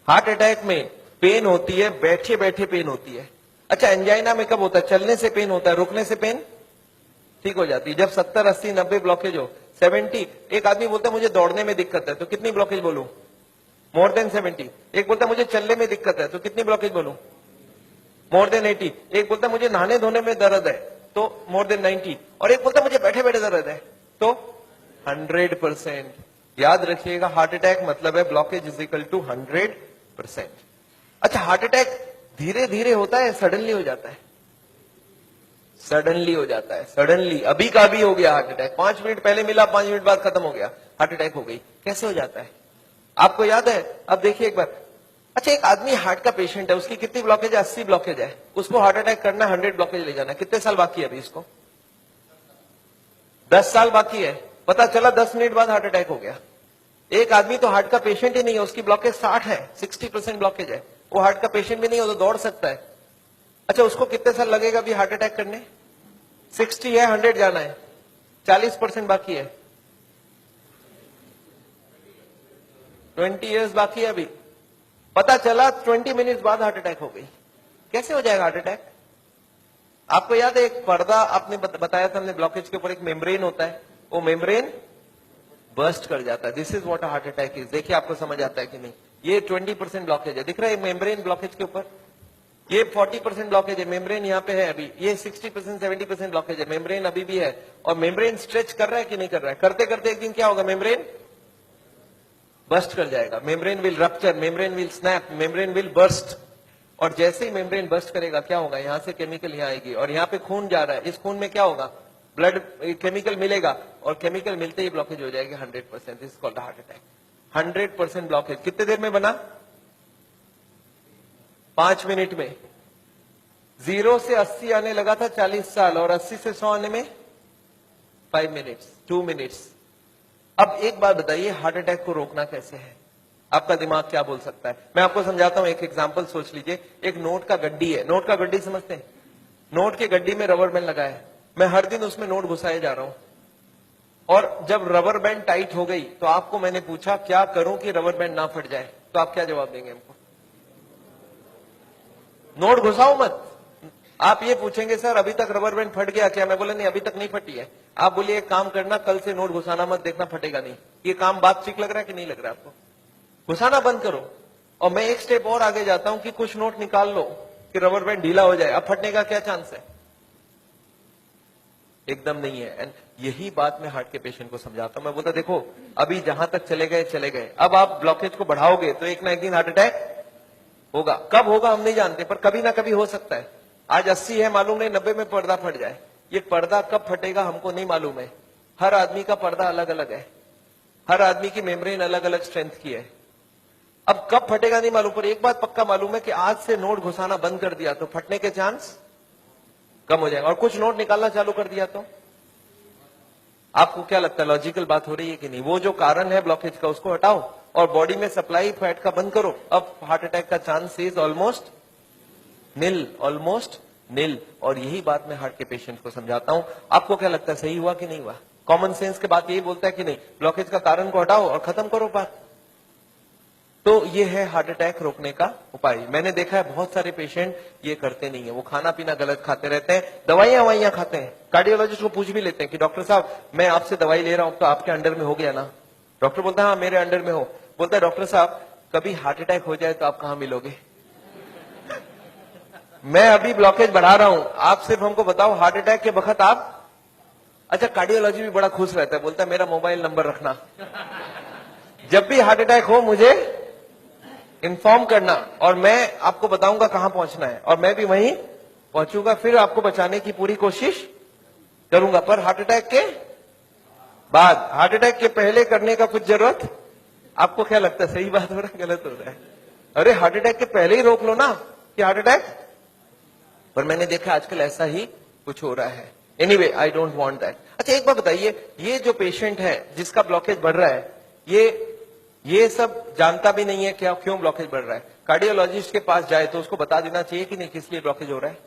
Heart attack में pen होती है, बैठे बैठे पेन होती है। अच्छा, एंजाइना में कब होता है? चलने से पेन होता है, रुकने से पेन ठीक हो जाती है। जब 70, 80, 90 ब्लॉकेज हो, 70, एक आदमी बोलता है मुझे दौड़ने में दिक्कत है, तो कितनी ब्लॉकेज बोलूं? More than 70। एक बोलता है मुझे चलने में दिक्कत है, तो कितनी ब्लॉकेज बोलूं? More than 80। एक बोलता है मुझे नहाने धोने में दर्द है, तो मोर देन 90। और एक बोलता है मुझे बैठे बैठे दर्द है, तो 100%। याद रखिएगा, हार्ट अटैक मतलब है ब्लॉकेज इज इक्वल टू 100%। अच्छा, हार्ट अटैक धीरे धीरे होता है, सडनली हो जाता है? सडनली हो जाता है। सडनली अभी का अभी हो गया हार्ट अटैक, 5 मिनट पहले मिला, 5 मिनट बाद खत्म हो गया, हार्ट अटैक हो गई। कैसे हो जाता है आपको याद है? अब देखिए एक बार। अच्छा, एक आदमी हार्ट का पेशेंट है, उसकी कितनी ब्लॉकेज है? 80 ब्लॉकेज है। उसको हार्ट अटैक करना, 100 ब्लॉकेज ले जाना, कितने साल बाकी है अभी इसको? 10 साल बाकी है। पता चला 10 मिनट बाद हार्ट अटैक हो गया। एक आदमी तो हार्ट का पेशेंट ही नहीं है, उसकी ब्लॉकेज 60 है, 60% ब्लॉकेज है, वो हार्ट का पेशेंट भी नहीं हो तो दौड़ सकता है। अच्छा, उसको कितने साल लगेगा अभी हार्ट अटैक करने? 60 है, 100 जाना है, 40% बाकी है, 20 इयर्स बाकी है अभी। पता चला 20 मिनट बाद हार्ट अटैक हो गई। कैसे हो जाएगा हार्ट अटैक? आपको याद है एक पर्दा आपने बताया था हमने, ब्लॉकेज के ऊपर एक मेम्ब्रेन होता है, वो मेम्ब्रेन बर्स्ट कर जाता है। This is what a heart attack is. देखिए आपको समझ आता है कि नहीं? ये 20% ब्लॉकेज है, दिख रहा है मेम्ब्रेन ब्लॉकेज के ऊपर। ये 40% ब्लॉकेज है, मेम्ब्रेन यहाँ पे है अभी। ये 60%, 70% ब्लॉकेज है, मेम्ब्रेन अभी भी है। और मेम्ब्रेन स्ट्रेच कर रहा है कि नहीं कर रहा है? करते करते एक दिन क्या होगा? मेम्ब्रेन बर्स्ट कर जाएगा, membrane will rupture, membrane will snap, membrane will burst. और जैसे ही मेम्ब्रेन बर्स्ट करेगा क्या होगा? यहां से केमिकल यहाँ आएगी, और यहाँ पे खून जा रहा है, इस खून में क्या होगा? ब्लड केमिकल मिलेगा, और केमिकल मिलते ही ब्लॉकेज हो जाएगी 100%। This is called heart attack. 100% blockage कितने देर में बना? 5 मिनट में। 0 से 80 आने लगा था 40 साल, और 80 से 100 आने में 5 मिनट्स, 2 मिनट्स। अब एक बात बताइए, हार्ट अटैक को रोकना कैसे है? आपका दिमाग क्या बोल सकता है? मैं आपको समझाता हूं, एक एग्जांपल सोच लीजिए। एक नोट का गड्डी है, नोट का गड्डी समझते हैं? नोट के गड्डी में रबर बैंड लगा है, मैं हर दिन उसमें नोट घुसाए जा रहा हूं, और जब रबर बैंड टाइट हो गई तो आपको मैंने पूछा क्या करूं कि रबर बैंड ना फट जाए, तो आप क्या जवाब देंगे हमको? नोट घुसाओ मत। आप ये पूछेंगे सर अभी तक रबर बैंड फट गया क्या? मैं बोला नहीं, अभी तक नहीं फटी है। आप बोलिए एक काम करना, कल से नोट घुसाना मत, देखना फटेगा नहीं। ये काम बात ठीक लग रहा है कि नहीं लग रहा है आपको? घुसाना बंद करो। और मैं एक स्टेप और आगे जाता हूं कि कुछ नोट निकाल लो कि रबर बैंड ढीला हो जाए। अब फटने का क्या चांस है? एकदम नहीं है। एंड यही बात मैं हार्ट के पेशेंट को समझाता हूं। मैं बोलता देखो अभी जहां तक चले गए चले गए, अब आप ब्लॉकेज को बढ़ाओगे तो एक ना एक दिन हार्ट अटैक होगा। कब होगा हम नहीं जानते, पर कभी ना कभी हो सकता है। आज 80 है मालूम नहीं, 90 में पर्दा फट जाए। ये पर्दा कब फटेगा हमको नहीं मालूम है। हर आदमी का पर्दा अलग अलग है, हर आदमी की मेम्ब्रेन अलग अलग स्ट्रेंथ की है। अब कब फटेगा नहीं मालूम, पर एक बात पक्का मालूम है कि आज से नोट घुसाना बंद कर दिया तो फटने के चांस कम हो जाएगा, और कुछ नोट निकालना चालू कर दिया तो। आपको क्या लगता है, लॉजिकल बात हो रही है कि नहीं? वो जो कारण है ब्लॉकेज का उसको हटाओ और बॉडी में सप्लाई फैट का बंद करो, अब हार्ट अटैक का chance is almost nil, almost nil. और यही बात मैं हार्ट के पेशेंट को समझाता हूं। आपको क्या लगता है, सही हुआ कि नहीं हुआ? कॉमन सेंस के बात यही बोलता है कि नहीं, ब्लॉकेज का कारण को हटाओ और खत्म करो बात। तो ये है हार्ट अटैक रोकने का उपाय। मैंने देखा है बहुत सारे पेशेंट ये करते नहीं है, वो खाना पीना गलत खाते रहते हैं, दवाइयां खाते हैं। कार्डियोलॉजिस्ट को पूछ भी लेते हैं कि डॉक्टर साहब मैं आपसे दवाई ले रहा हूं तो आपके अंडर में हो गया ना? डॉक्टर बोलता है हाँ मेरे अंडर में हो। बोलता है डॉक्टर साहब कभी हार्ट अटैक हो जाए तो आप कहां मिलोगे? मैं अभी ब्लॉकेज बढ़ा रहा हूं, आप सिर्फ हमको बताओ हार्ट अटैक के वक्त आप। अच्छा, कार्डियोलॉजी भी बड़ा खुश रहता है, बोलता है मेरा मोबाइल नंबर रखना, जब भी हार्ट अटैक हो मुझे इन्फॉर्म करना और मैं आपको बताऊंगा कहां पहुंचना है, और मैं भी वहीं पहुंचूंगा, फिर आपको बचाने की पूरी कोशिश करूंगा। पर हार्ट अटैक के बाद, हार्ट अटैक के पहले करने का कुछ जरूरत? आपको क्या लगता है, सही बात हो रहा है गलत हो रहा है? अरे हार्ट अटैक के पहले ही रोक लो ना कि हार्ट अटैक। पर मैंने देखा आजकल ऐसा ही कुछ हो रहा है। Anyway I don't want that. अच्छा एक बात बताइए, ये जो पेशेंट है जिसका ब्लॉकेज बढ़ रहा है, ये सब जानता भी नहीं है क्या क्यों ब्लॉकेज बढ़ रहा है। कार्डियोलॉजिस्ट के पास जाए तो उसको बता देना चाहिए कि नहीं किस लिए ब्लॉकेज हो रहा है।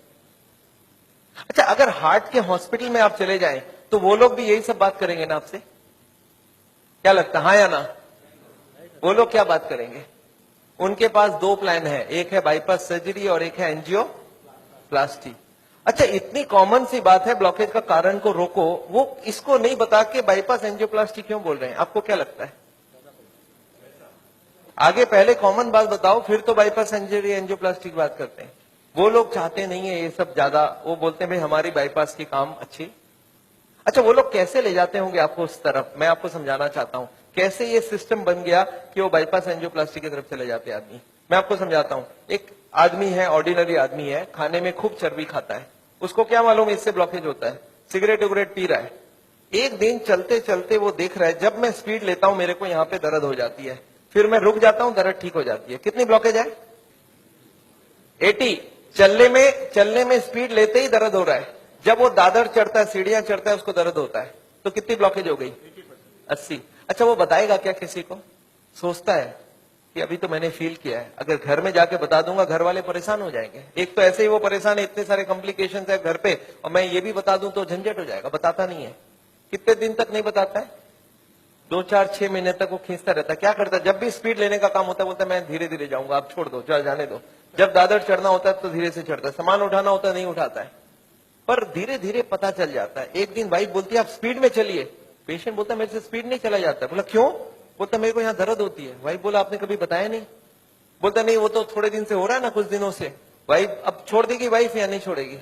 अच्छा, अगर हार्ट के हॉस्पिटल में आप चले जाएं तो वो लोग भी यही सब बात करेंगे ना आपसे? क्या लगता है, हाँ या ना? वो लोग क्या बात करेंगे? उनके पास दो प्लान है, एक है बाईपास सर्जरी और एक है एंजियोप्लास्टी। अच्छा, इतनी कॉमन सी बात है, ब्लॉकेज का कारण को रोको, वो इसको नहीं बता के बाईपास एंजियोप्लास्टी क्यों बोल रहे हैं? आपको क्या लगता है? आगे पहले कॉमन बात बताओ, फिर तो बाईपास सर्जरी एंजियोप्लास्टी की बात करते हैं। वो लोग चाहते नहीं है ये सब ज्यादा, वो बोलते हैं भाई हमारी बाईपास की काम अच्छी। अच्छा, वो लोग कैसे ले जाते होंगे आपको उस तरफ, मैं आपको समझाना चाहता हूं कैसे ये सिस्टम बन गया कि वो बाईपास एंजियोप्लास्टी की तरफ चले जाते आदमी। मैं आपको समझाता हूं। एक आदमी है, ऑर्डिनरी आदमी है, खाने में खूब चर्बी खाता है, उसको क्या मालूम इससे ब्लॉकेज होता है, सिगरेट उगरेट पी रहा है। एक दिन चलते चलते वो देख रहा है जब मैं स्पीड लेता हूं मेरे को यहाँ पे दर्द हो जाती है, फिर मैं रुक जाता हूं, दर्द ठीक हो जाती है। कितनी ब्लॉकेज है? 80। चलने में स्पीड लेते ही दर्द हो रहा है, जब वो दादर चढ़ता है, सीढ़ियां चढ़ता है, उसको दर्द होता है। तो कितनी ब्लॉकेज हो गई? 80। अच्छा, वो बताएगा क्या किसी को? सोचता है कि अभी तो मैंने फील किया है, अगर घर में जाके बता दूंगा घर वाले परेशान हो जाएंगे। एक तो ऐसे ही वो परेशान है, इतने सारे कॉम्प्लिकेशन है घर पे, और मैं ये भी बता दूं तो झंझट हो जाएगा। बताता नहीं है। कितने दिन तक नहीं बताता है? 2, 4, 6 महीने तक वो खींचता रहता है। क्या करता है? जब भी स्पीड लेने का काम होता है बोलता है मैं धीरे धीरे जाऊंगा, आप छोड़ दो, जाने दो। जब दादर चढ़ना होता है तो धीरे से चढ़ता है, सामान उठाना होता है नहीं उठाता है, पर धीरे धीरे पता चल जाता है। एक दिन वाइफ बोलती है आप स्पीड में चलिए, पेशेंट बोलता है मेरे से स्पीड नहीं चला जाता। बोला क्यों? बोलता मेरे को यहाँ दर्द होती है। वाइफ बोला आपने कभी बताया नहीं? बोलता नहीं, वो तो थोड़े दिन से हो रहा है ना, कुछ दिनों से। वाइफ अब छोड़ देगी वाइफ या नहीं छोड़ेगी?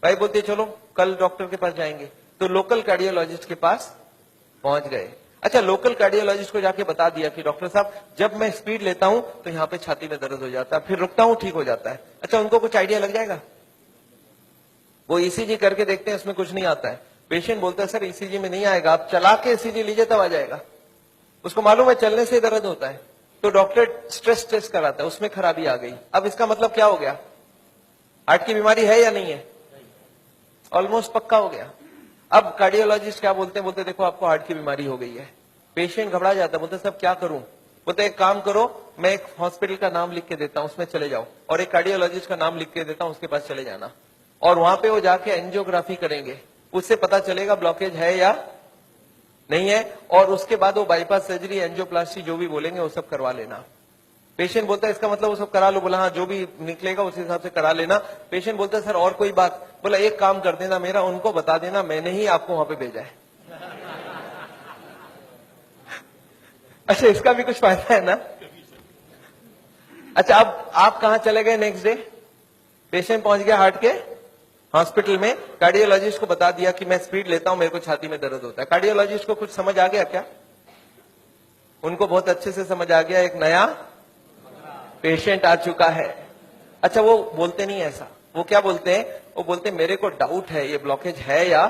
वाइफ बोलती है चलो कल डॉक्टर के पास जाएंगे। तो लोकल कार्डियोलॉजिस्ट के पास पहुंच गए। अच्छा, लोकल कार्डियोलॉजिस्ट को जाके बता दिया कि डॉक्टर साहब जब मैं स्पीड लेता हूं तो यहाँ पे छाती में दर्द हो जाता है, फिर रुकता हूं ठीक हो जाता है। अच्छा, उनको कुछ आइडिया लग जाएगा? वो ईसीजी करके देखते हैं, उसमें कुछ नहीं आता है। पेशेंट बोलता है सर ईसीजी में नहीं आएगा, आप चला के ईसीजी लीजिए तब आ जाएगा। उसको मालूम है चलने से दर्द होता है, तो डॉक्टर स्ट्रेस टेस्ट कराता है, उसमें खराबी आ गई। अब इसका मतलब क्या हो गया? हार्ट की बीमारी है या नहीं है? ऑलमोस्ट पक्का हो गया। अब कार्डियोलॉजिस्ट क्या बोलते हैं? बोलते देखो आपको हार्ट की बीमारी हो गई है। पेशेंट घबरा जाता है, बोलते सब क्या करूं? बोलते एक काम करो, मैं एक हॉस्पिटल का नाम लिख के देता हूं, उसमें चले जाओ, और एक कार्डियोलॉजिस्ट का नाम लिख के देता हूं, उसके पास चले जाना, और वहां पे वो जाके एंजियोग्राफी करेंगे, उससे पता चलेगा ब्लॉकेज है या नहीं है, और उसके बाद वो बाईपास सर्जरी एंजियोप्लास्टी जो भी बोलेंगे वो सब करवा लेना। पेशेंट बोलता है इसका मतलब वो सब करा लो। बोला हाँ, जो भी निकलेगा उस हिसाब से करा लेना। पेशेंट बोलता है सर और कोई बात? बोला एक काम कर देना, मेरा उनको बता देना मैंने ही आपको वहां पे भेजा है। अच्छा, इसका भी कुछ फायदा है ना? अच्छा, अब आप कहां चले गए नेक्स्ट डे? पेशेंट पहुंच गया हार्ट के हॉस्पिटल में, कार्डियोलॉजिस्ट को बता दिया कि मैं स्पीड लेता हूं, मेरे को छाती में दर्द होता है। कार्डियोलॉजिस्ट को कुछ समझ आ गया क्या? उनको बहुत अच्छे से समझ आ गया, एक नया पेशेंट आ चुका है। अच्छा, वो बोलते नहीं ऐसा, वो क्या बोलते हैं? वो बोलते हैं मेरे को डाउट है ये ब्लॉकेज है या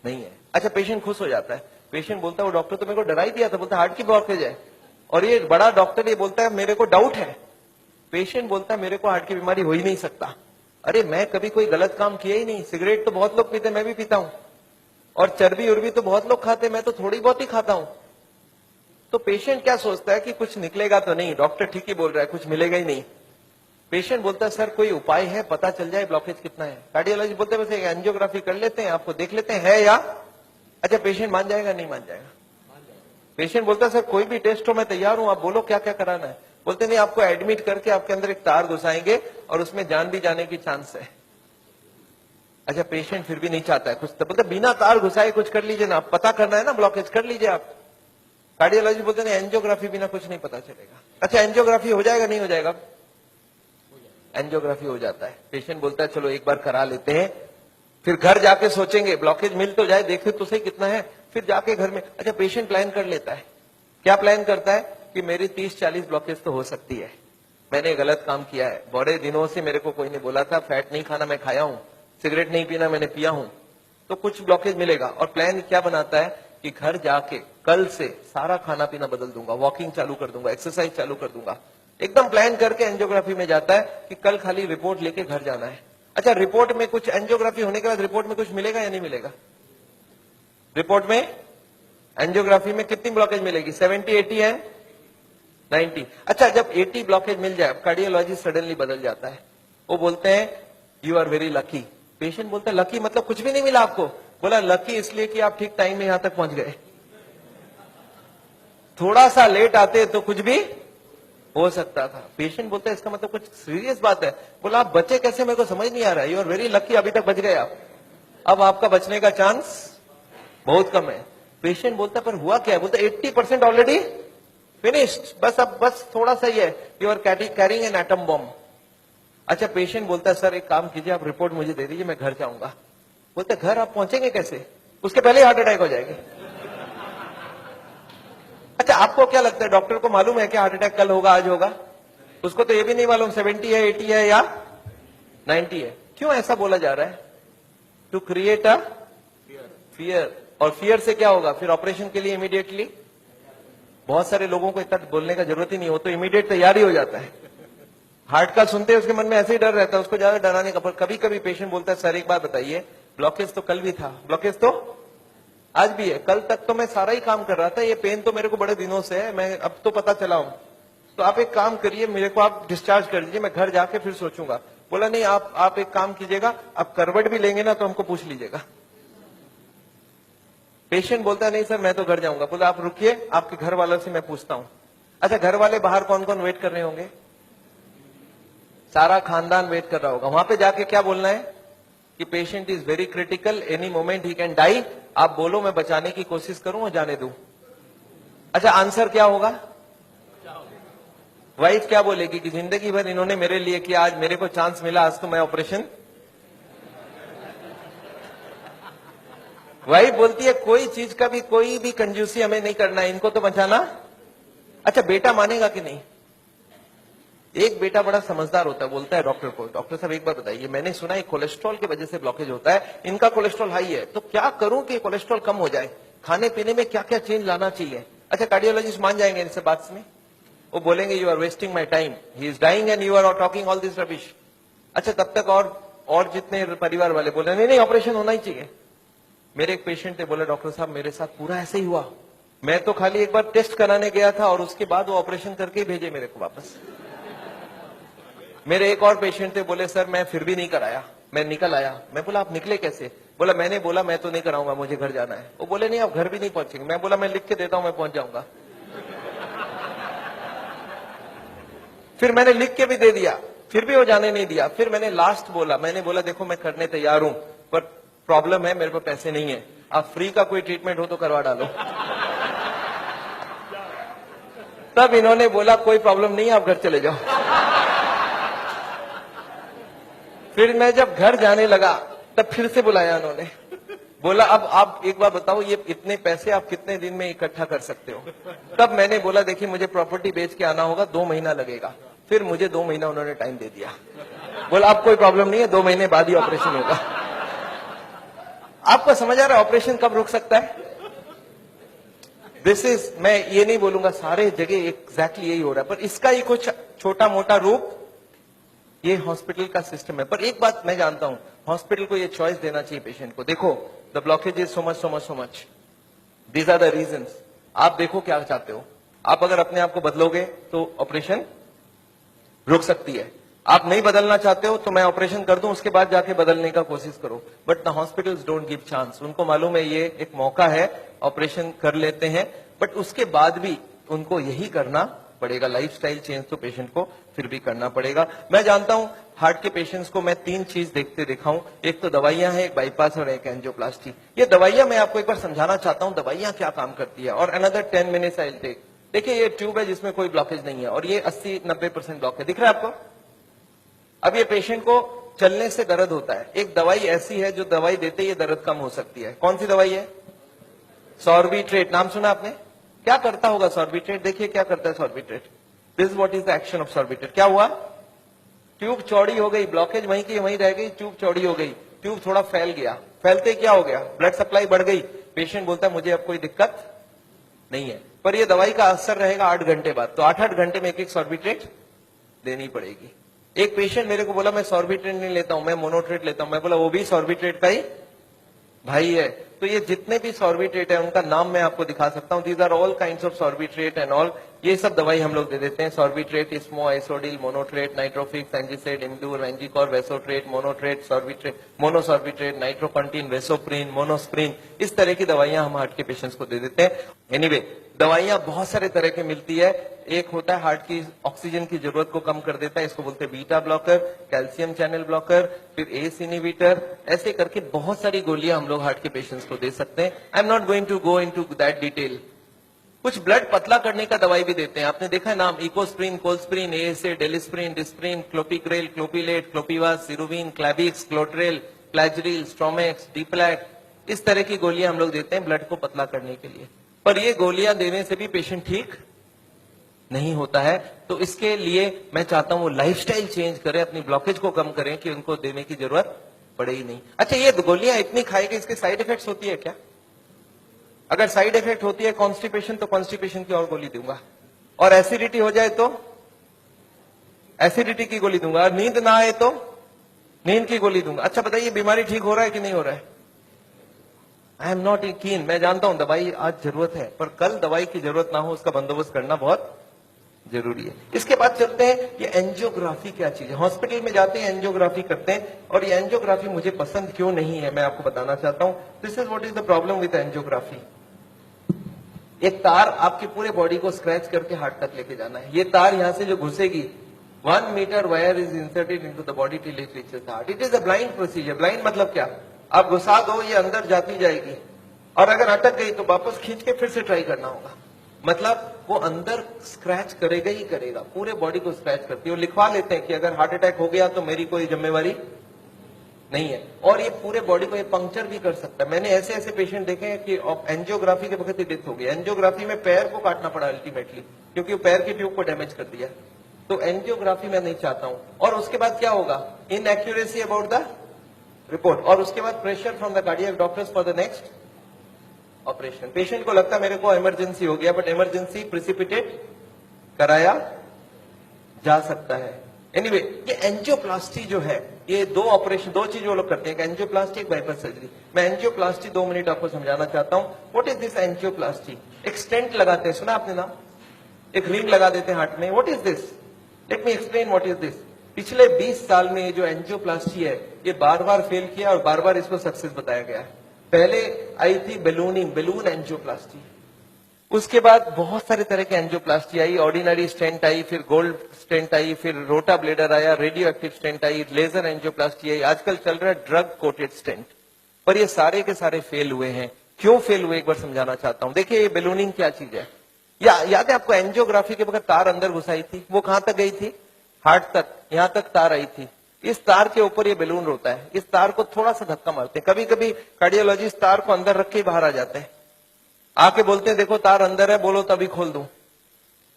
नहीं है। अच्छा, पेशेंट खुश हो जाता है। पेशेंट बोलता है वो डॉक्टर तो मेरे को डरा ही दिया था, बोलता हार्ट की ब्लॉकेज है, और ये बड़ा डॉक्टर ये बोलता है मेरे को डाउट है। पेशेंट बोलता है मेरे को हार्ट की बीमारी हो ही नहीं सकता। अरे मैं कभी कोई गलत काम किया ही नहीं, सिगरेट तो बहुत लोग पीते, मैं भी पीता हूं, और चर्बी उर्बी तो बहुत लोग खाते, मैं तो थोड़ी बहुत ही खाता हूं। तो पेशेंट क्या सोचता है कि कुछ निकलेगा तो नहीं, डॉक्टर ठीक ही बोल रहा है, कुछ मिलेगा ही नहीं। पेशेंट बोलता है सर कोई उपाय है, पता चल जाए ब्लॉकेज कितना है। कार्डियोलॉजिस्ट बोलते हैं वैसे एंजियोग्राफी कर लेते हैं, आपको देख लेते हैं है या। अच्छा, पेशेंट मान जाएगा नहीं मान जाएगा? पेशेंट बोलता है सर कोई भी टेस्ट हो मैं तैयार हूं, आप बोलो क्या क्या कराना है। बोलते नहीं, आपको एडमिट करके आपके अंदर एक तार घुसाएंगे और उसमें जान भी जाने की चांस है। अच्छा, पेशेंट फिर भी नहीं चाहता है कुछ, तो बोलते बिना तार घुसाए कुछ कर लीजिए ना, पता करना है ना ब्लॉकेज, कर लीजिए आप। कार्डियोलॉजिस्ट बोलते हैं एंजियोग्राफी बिना कुछ नहीं पता चलेगा। अच्छा, एंजियोग्राफी हो जाएगा नहीं हो जाएगा? एंजियोग्राफी हो जाता है। पेशेंट बोलता है चलो एक बार करा लेते हैं, फिर घर जाके सोचेंगे ब्लॉकेज मिल तो जाए, देखे तो सही कितना है, फिर जाके घर में। अच्छा, पेशेंट प्लान कर लेता है। क्या प्लान करता है? कि मेरी 30-40 ब्लॉकेज तो हो सकती है, मैंने गलत काम किया है, बड़े दिनों से मेरे को कोई नहीं बोला था फैट नहीं खाना, मैं खाया हूं, सिगरेट नहीं पीना मैंने पिया हूं, तो कुछ ब्लॉकेज मिलेगा। और प्लान क्या बनाता है कि घर जाके कल से सारा खाना पीना बदल दूंगा, वॉकिंग चालू कर दूंगा, एक्सरसाइज चालू कर दूंगा। एकदम प्लान करके एंजियोग्राफी में जाता है कि कल खाली रिपोर्ट लेके घर जाना है। अच्छा, रिपोर्ट में कुछ, एंजियोग्राफी होने के बाद रिपोर्ट में कुछ मिलेगा या नहीं मिलेगा? रिपोर्ट में एंजियोग्राफी में कितनी ब्लॉकेज मिलेगी? 70, 80 एंड 90। अच्छा, जब 80 ब्लॉकेज मिल जाए, कार्डियोलॉजिस्ट सडनली बदल जाता है, वो बोलते हैं you are very lucky. Patient बोलता है लकी मतलब कुछ भी नहीं मिला आपको? बोला लकी इसलिए कि आप ठीक टाइम में यहां तक पहुंच गए, थोड़ा सा लेट आते तो कुछ भी हो सकता था। पेशेंट बोलता है इसका मतलब कुछ सीरियस बात है। बोला आप बचे कैसे, मेरे को समझ नहीं आ रहा है। यू आर वेरी लकी, अभी तक बच गए आप। अब आपका बचने का चांस बहुत कम है। पेशेंट बोलता है पर हुआ क्या है? बोलता 80% ऑलरेडी फिनिश्ड, बस थोड़ा सा ही है। You are carrying an atom bomb. अच्छा, पेशेंट बोलता है सर एक काम कीजिए, आप रिपोर्ट मुझे दे दीजिए, मैं घर जाऊंगा। बोलते घर आप पहुंचेंगे कैसे? उसके पहले ही हार्ट अटैक हो जाएगी। अच्छा, आपको क्या लगता है डॉक्टर को मालूम है कि हार्ट अटैक कल होगा आज होगा? उसको तो ये भी नहीं मालूम 70 है 80 है या 90 है। क्यों ऐसा बोला जा रहा है? To create a fear. और फियर से क्या होगा फिर? ऑपरेशन के लिए इमीडिएटली बहुत सारे लोगों को इतना बोलने का जरूरत ही नहीं हो, तो इमीडिएट तैयारी हो जाता है। हार्ट का सुनते उसके मन में ऐसे ही डर रहता है, उसको ज्यादा डराने का। पर कभी कभी पेशेंट बोलता है सर एक बात बताइए, ब्लॉकेज तो कल भी था, ब्लॉकेज तो आज भी है, कल तक तो मैं सारा ही काम कर रहा था, ये पेन तो मेरे को बड़े दिनों से है, मैं अब तो पता चला हूं। तो आप एक काम करिए, मेरे को आप डिस्चार्ज कर दीजिए, मैं घर जाके फिर सोचूंगा। बोला नहीं, आप एक काम कीजिएगा, आप करवट भी लेंगे ना तो हमको पूछ लीजिएगा। पेशेंट बोलता है नहीं सर मैं तो घर जाऊंगा। बोला आप रुकिए, आपके घर वालों से मैं पूछता हूं। अच्छा, घर वाले बाहर कौन कौन वेट कर रहे होंगे? सारा खानदान वेट कर रहा होगा। वहां पे जाके क्या बोलना है कि patient is very critical, any moment he can die. आप बोलो मैं बचाने की कोशिश करूं और जाने दूं। अच्छा, आंसर क्या होगा? वाइफ क्या बोलेगी कि जिंदगी भर इन्होंने मेरे लिए किया, आज मेरे को चांस मिला, आज तो मैं ऑपरेशन। वाइफ बोलती है कोई चीज का भी कोई भी कंजूसी हमें नहीं करना है, इनको तो बचाना। अच्छा, बेटा मानेगा कि नहीं? एक बेटा बड़ा समझदार होता है, बोलता है डॉक्टर को, डॉक्टर साहब एक बार बताइए, मैंने सुना है कोलेस्ट्रॉल की वजह से ब्लॉकेज होता है, इनका कोलेस्ट्रॉल हाई है, तो क्या करूं कि कोलेस्ट्रॉल कम हो जाए? खाने पीने में क्या क्या चेंज लाना चाहिए? अच्छा, कार्डियोलॉजिस्ट मान जाएंगे इनसे बात में? वो बोलेंगे you are wasting my time, he is dying and you are talking all this rubbish. अच्छा, तब तक और जितने परिवार वाले बोले नहीं नहीं ऑपरेशन होना ही चाहिए। मेरे एक पेशेंट थे, बोले डॉक्टर साहब मेरे साथ पूरा ऐसे ही हुआ, मैं तो खाली एक बार टेस्ट कराने गया था और उसके बाद वो ऑपरेशन करके ही भेजे मेरे को वापस। मेरे एक और पेशेंट थे, बोले सर मैं फिर भी नहीं कराया, मैं निकल आया। मैं बोला आप निकले कैसे? बोला मैंने बोला मैं तो नहीं कराऊंगा, मुझे घर जाना है। वो बोले नहीं आप घर भी नहीं पहुंचेंगे। मैं बोला मैं लिख के देता हूं, मैं पहुंच जाऊंगा। फिर मैंने लिख के भी दे दिया, फिर भी वो जाने नहीं दिया। फिर मैंने लास्ट बोला, मैंने बोला देखो मैं करने तैयार हूं, पर प्रॉब्लम है मेरे पास पैसे नहीं है, आप फ्री का कोई ट्रीटमेंट हो तो करवा डालो। तब इन्होंने बोला कोई प्रॉब्लम नहीं है, आप घर चले जाओ। फिर मैं जब घर जाने लगा तब फिर से बुलाया उन्होंने, बोला अब आप एक बार बताओ ये इतने पैसे आप कितने दिन में इकट्ठा कर सकते हो? तब मैंने बोला देखिए मुझे प्रॉपर्टी बेच के आना होगा, 2 महीना लगेगा। फिर मुझे 2 महीना उन्होंने टाइम दे दिया। बोला अब कोई प्रॉब्लम नहीं है, 2 महीने बाद ही ऑपरेशन होगा। आपको समझ आ रहा है ऑपरेशन कब रुक सकता है? दिस इज, मैं ये नहीं बोलूंगा सारे जगह एग्जैक्टली यही हो रहा है, पर इसका ही कुछ छोटा मोटा रूप ये हॉस्पिटल का सिस्टम है। पर एक बात मैं जानता हूं, हॉस्पिटल को ये चॉइस देना चाहिए पेशेंट को। देखो the blockage is so much, these are the reasons. आप देखो क्या चाहते हो। आप अगर अपने आप को बदलोगे तो ऑपरेशन रुक सकती है। आप नहीं बदलना चाहते हो तो मैं ऑपरेशन कर दूं, उसके बाद जाके बदलने का कोशिश करो। But the hospitals don't give chance. उनको मालूम है ये एक मौका है, ऑपरेशन कर लेते हैं, बट उसके बाद भी उनको यही करना पड़ेगा। लाइफस्टाइल चेंज तो पेशेंट को फिर भी करना पड़ेगा। मैं जानता हूं हार्ट के पेशेंट्स को मैं 3 चीज देखते दिखाऊं, एक तो दवाइयां हैं, एक बाईपास और एक एंजियोप्लास्टी। ये दवाइयां मैं आपको एक बार समझाना चाहता हूं दवाइयां क्या काम करती है, और another 10 minutes I will take. देखिए ये ट्यूब है जिसमें कोई ब्लॉकेज नहीं है, और ये 80-90% ब्लॉक है, दिख रहा है आपको? अब ये पेशेंट को चलने से दर्द होता है, एक दवाई ऐसी है जो दवाई देते ही दर्द कम हो सकती है। कौन सी दवाई है? सॉर्बिट्रेट। नाम सुना आपने? क्या करता होगा सॉर्बिट्रेट? देखिए क्या करता है Sorbitrate. This what is the action of Sorbitrate. क्या हुआ? ट्यूब चौड़ी हो गई, ब्लॉकेज वहीं की वहीं रह गई, ट्यूब चौड़ी हो गई, ट्यूब थोड़ा फैल गया, फैलते क्या हो गया? ब्लड सप्लाई बढ़ गई। पेशेंट बोलता है मुझे अब कोई दिक्कत नहीं है, पर ये दवाई का असर रहेगा 8 घंटे बाद, तो 8-8 घंटे में एक सॉर्बिट्रेट देनी पड़ेगी। एक पेशेंट मेरे को बोला मैं सॉर्बिट्रेट नहीं लेता हूं, मैं मोनोट्रेट लेता हूं। मैं बोला वो भी सॉर्बिट्रेट का ही भाई है। तो ये जितने भी सॉर्बिट्रेट है उनका नाम मैं आपको दिखा सकता हूं। These are all kinds of Sorbitrate and all. ये सब दवाई हम लोग दे देते हैं। सॉर्बिट्रेट, इस्मो, आइसोडिल, मोनोट्रेट, नाइट्रोफिक्स, एंजिसेड, इम्डूर, वेंजिकॉर, वेसोट्रेट, मोनोट्रेट, सॉर्बिट्रेट, मोनोसॉर्बिट्रेट, नाइट्रोकंटीन, वेसोप्रीन, मोनोस्प्रीन, इस तरह की दवाइयां हम हार्ट के पेशेंट्स को दे देते हैं। एनीवे दवाइयां बहुत सारे तरह की मिलती है। एक होता है हार्ट की ऑक्सीजन की जरूरत को कम कर देता है, इसको बोलते हैं beta blocker, calcium channel blocker, फिर एस इनहिबिटर, ऐसे करके बहुत सारी गोलियां हम लोग हार्ट के पेशेंट्स को दे सकते हैं। I am not going to go into that detail. कुछ ब्लड पतला करने का दवाई भी देते हैं, आपने देखा है नाम, इकोस्प्रिन, कोल्स्प्रिन, एएसए, डेलिस्प्रिन, डिस्प्रिन, क्लोपिग्रेल, क्लोपिलेट, क्लोपिवास, सिरुविन, क्लैबिक्स, क्लोट्रेल, प्लाजरिल, स्ट्रोमेक्स, डीप्लैक, इस तरह की गोलियां हम लोग देते हैं ब्लड को पतला करने के लिए। पर ये गोलियां देने से भी पेशेंट ठीक नहीं होता है, तो इसके लिए मैं चाहता हूं वो लाइफस्टाइल चेंज करें, अपनी ब्लॉकेज को कम करें कि उनको देने की जरूरत पड़े ही नहीं। अच्छा, ये गोलियां इतनी खाएगी, इसके साइड इफेक्ट्स होती है क्या? अगर साइड इफेक्ट होती है कॉन्स्टिपेशन, तो कॉन्स्टिपेशन की और गोली दूंगा, और एसिडिटी हो जाए तो एसिडिटी की गोली दूंगा, और नींद ना आए तो नींद की गोली दूंगा। अच्छा बताइए, बीमारी ठीक हो रहा है कि नहीं हो रहा है? आई एम नॉट कीन, मैं जानता हूं दवाई आज जरूरत है, पर कल दवाई की जरूरत ना हो उसका बंदोबस्त करना बहुत जरूरी है। इसके बाद चलते हैं, ये एंजियोग्राफी क्या चीज है। हॉस्पिटल में जाते हैं, एंजियोग्राफी करते हैं, और ये एंजियोग्राफी मुझे पसंद क्यों नहीं है मैं आपको बताना चाहता हूं। This is what is the problem with angiography. एक तार आपकी पूरे बॉडी को स्क्रैच करके हार्ट तक लेके जाना है। ये तार यहां से जो घुसेगी, 1 meter wire is inserted into the body till it reaches the heart. It is a blind procedure. Blind मतलब क्या? आप घुसा दो, ये अंदर जाती जाएगी, और अगर अटक गई तो वापस खींच के फिर से ट्राई करना होगा। मतलब वो अंदर स्क्रैच करेगा ही करेगा, पूरे बॉडी को स्क्रैच करती है। वो लिखवा लेते हैं कि अगर हार्ट अटैक हो गया तो मेरी कोई जिम्मेवारी नहीं है, और ये पूरे बॉडी को ये पंक्चर भी कर सकता है। मैंने ऐसे ऐसे पेशेंट देखे हैं कि एंजियोग्राफी के वक्त ही डेथ हो गई। एंजियोग्राफी में पैर को काटना पड़ा अल्टीमेटली, क्योंकि वो पैर की ट्यूब को डैमेज कर दिया। तो एंजियोग्राफी मैं नहीं चाहता हूं। और उसके बाद क्या होगा? इनएक्यूरेसी अबाउट द रिपोर्ट, और उसके बाद pressure from the cardiac doctors for the next operation. Patient को लगता है मेरे को इमरजेंसी हो गया, बट इमरजेंसी प्रिसिपिटेट कराया जा सकता है। एनीवे, ये एंजियोप्लास्टी जो है, ये दो ऑपरेशन, दो चीज वो लोग करते हैं, एक एंजियोप्लास्टी, एक बाइपास सर्जरी। मैं एंजियोप्लास्टी 2 मिनट आपको समझाना चाहता हूं। What is this angioplasty? एक स्टेंट लगाते हैं, सुना आपने नाम? एक रिंग लगा देते हैं हार्ट में। What is this? Let me explain what is this. पिछले 20 साल में ये जो एंजियोप्लास्टी है, ये बार बार फेल किया और बार बार इसको सक्सेस बताया गया है। पहले आई थी बैलूनिंग, बैलून एंजियोप्लास्टी। उसके बाद बहुत सारे तरह के एंजियोप्लास्टी आई, ऑर्डिनरी स्टेंट आई, फिर गोल्ड स्टेंट आई, फिर रोटा ब्लेडर आया, रेडियो एक्टिव स्टेंट आई, लेजर एंजियोप्लास्टी आई, आजकल चल रहा है ड्रग कोटेड स्टेंट। पर ये सारे के सारे फेल हुए हैं। क्यों फेल हुए एक बार समझाना चाहता हूं। देखिए, ये बैलूनिंग क्या चीज है। याद है आपको एंजियोग्राफी के वक्त तार अंदर घुसाई थी, वो कहां तक गई थी? हार्ट तक, यहां तक तार आई थी। इस तार के ऊपर ये बैलून होता है। इस तार को थोड़ा सा धक्का मारते हैं, कभी कभी कार्डियोलॉजिस्ट तार को अंदर रख के ही बाहर आ जाते हैं, आके बोलते हैं देखो तार अंदर है, बोलो तभी खोल दूं।